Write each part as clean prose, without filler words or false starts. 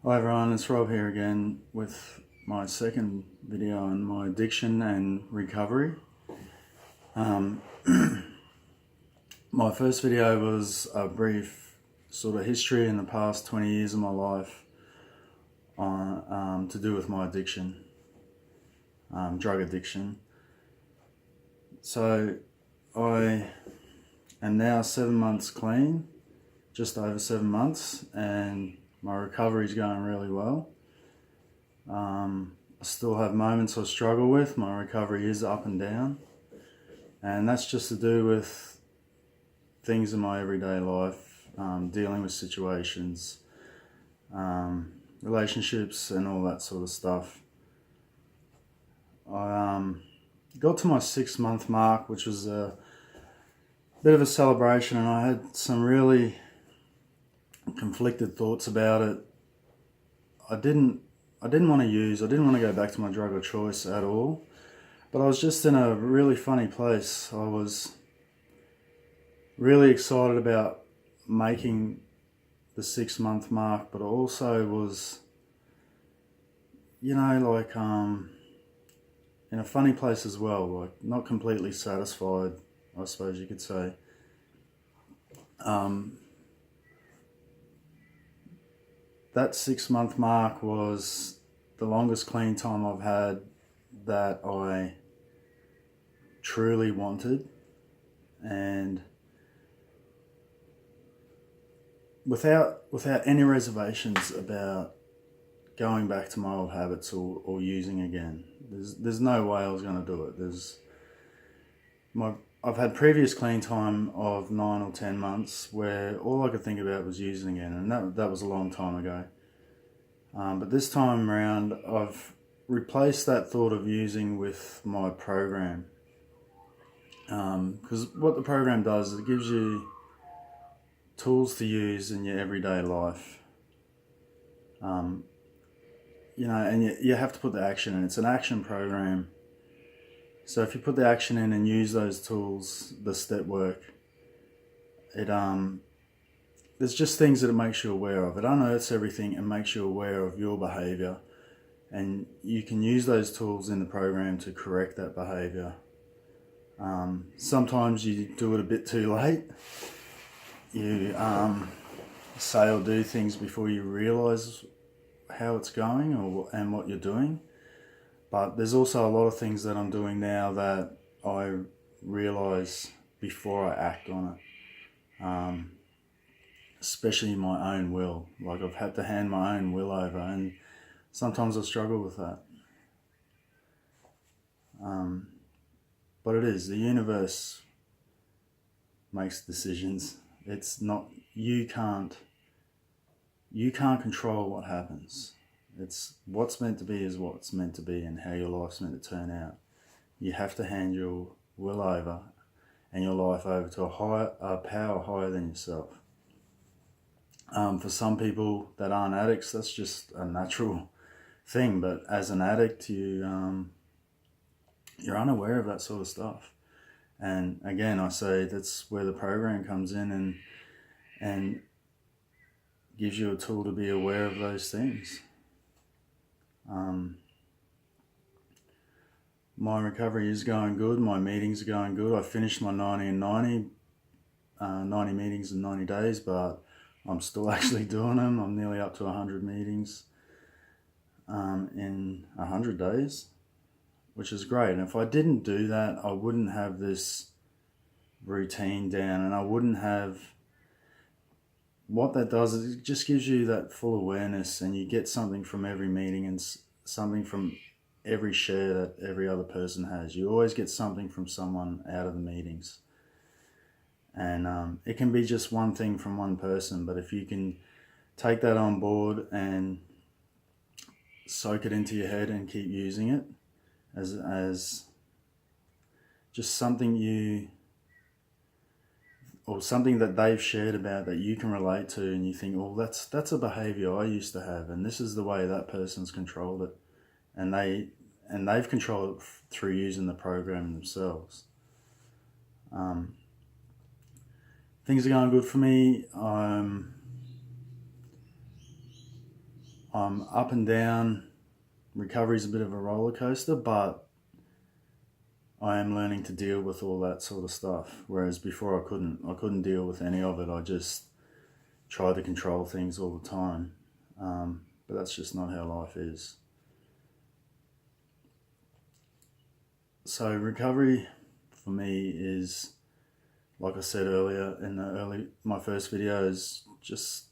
Hi everyone, it's Rob here again with my second video on my addiction and recovery. My first video was a brief sort of history in the past 20 years of my life on to do with my addiction, drug addiction. So I am now 7 months clean, just over 7 months, and my recovery is going really well. I still have moments I struggle with. My recovery is up and down, and that's just to do with things in my everyday life, dealing with situations, relationships and all that sort of stuff. I got to my 6 month mark, which was a bit of a celebration, and I had some really conflicted thoughts about it. I didn't want to go back to my drug of choice at all, but I was just in a really funny place. I was really excited about making the 6 month mark, but I also was, in a funny place as well, like not completely satisfied, I suppose you could say. That 6 month mark was the longest clean time I've had that I truly wanted, and without any reservations about going back to my old habits or using again. There's no way I was going to do it. I've had previous clean time of 9 or 10 months where all I could think about was using again, and that was a long time ago. But this time around, I've replaced that thought of using with my program. Because what the program does is it gives you tools to use in your everyday life. And you have to put the action in. It's an action program. So if you put the action in and use those tools, the step work, there's just things that it makes you aware of. It unearths everything and makes you aware of your behavior. And you can use those tools in the program to correct that behavior. Sometimes you do it a bit too late. You say or do things before you realize how it's going and what you're doing. But there's also a lot of things that I'm doing now that I realize before I act on it. Especially my own will. Like, I've had to hand my own will over, and sometimes I struggle with that. But it is, the universe makes decisions. It's not, you can't control what happens. It's what's meant to be is what's meant to be, and how your life's meant to turn out. You have to hand your will over and your life over to a power higher than yourself. For some people that aren't addicts, that's just a natural thing. But as an addict, you're unaware of that sort of stuff. And again, I say that's where the program comes in and gives you a tool to be aware of those things. My recovery is going good. My meetings are going good. I finished my 90 and 90 meetings in 90 days, but I'm still actually doing them. I'm nearly up to 100 meetings in 100 days, which is great. And if I didn't do that, I wouldn't have this routine down, and I wouldn't have... What that does is it just gives you that full awareness, and you get something from every meeting and something from every share that every other person has. You always get something from someone out of the meetings. And it can be just one thing from one person, but if you can take that on board and soak it into your head and keep using it as just something something that they've shared about that you can relate to, and you think, oh, that's a behavior I used to have, and this is the way that person's controlled it, and they've controlled it through using the program themselves. Things are going good for me. I'm up and down. Recovery's a bit of a roller coaster, but I am learning to deal with all that sort of stuff. Whereas before I couldn't deal with any of it. I just tried to control things all the time. But that's just not how life is. So recovery for me is, like I said earlier in my first video, is just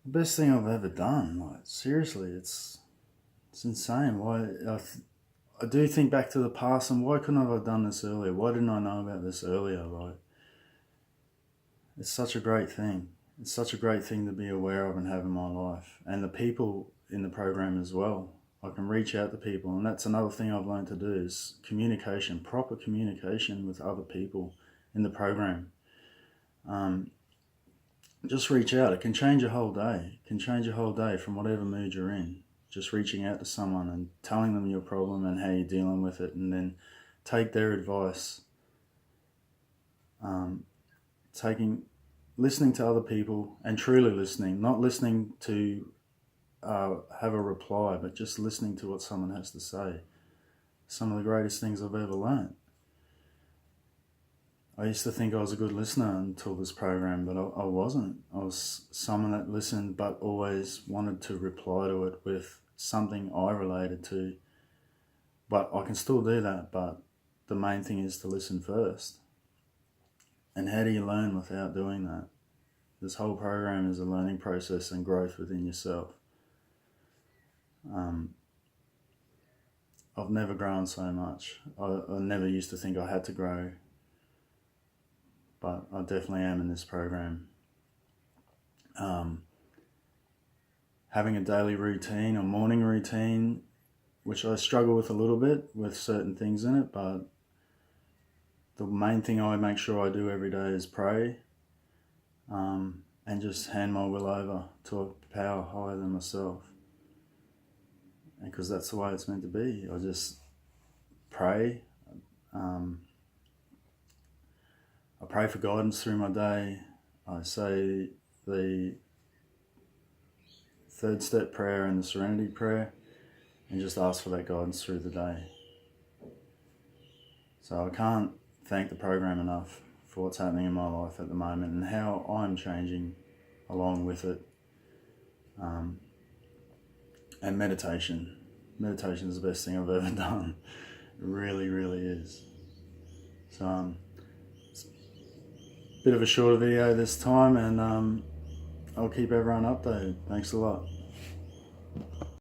the best thing I've ever done. Like, seriously, it's insane. Why I do think back to the past, and why couldn't I have done this earlier? Why didn't I know about this earlier? Like, it's such a great thing. It's such a great thing to be aware of and have in my life, and the people in the program as well. I can reach out to people, and that's another thing I've learned to do is communication, proper communication with other people in the program. Just reach out. It can change your whole day. It can change your whole day from whatever mood you're in. Just reaching out to someone and telling them your problem and how you're dealing with it, and then take their advice. Listening to other people and truly listening, not listening to have a reply, but just listening to what someone has to say. Some of the greatest things I've ever learned. I used to think I was a good listener until this program, but I wasn't. I was someone that listened but always wanted to reply to it with something I related to. But I can still do that, but the main thing is to listen first. And how do you learn without doing that? This whole program is a learning process and growth within yourself. I've never grown so much. I never used to think I had to grow, but I definitely am in this program. Having a daily routine or morning routine, which I struggle with a little bit with certain things in it, but the main thing I make sure I do every day is pray, and just hand my will over to a power higher than myself. And because that's the way it's meant to be. I just pray. I pray for guidance through my day. I say the third step prayer and the serenity prayer, and just ask for that guidance through the day. So I can't thank the program enough for what's happening in my life at the moment and how I'm changing along with it. And meditation. Meditation is the best thing I've ever done. It really, really is. So it's a bit of a shorter video this time, and I'll keep everyone updated. Thanks a lot.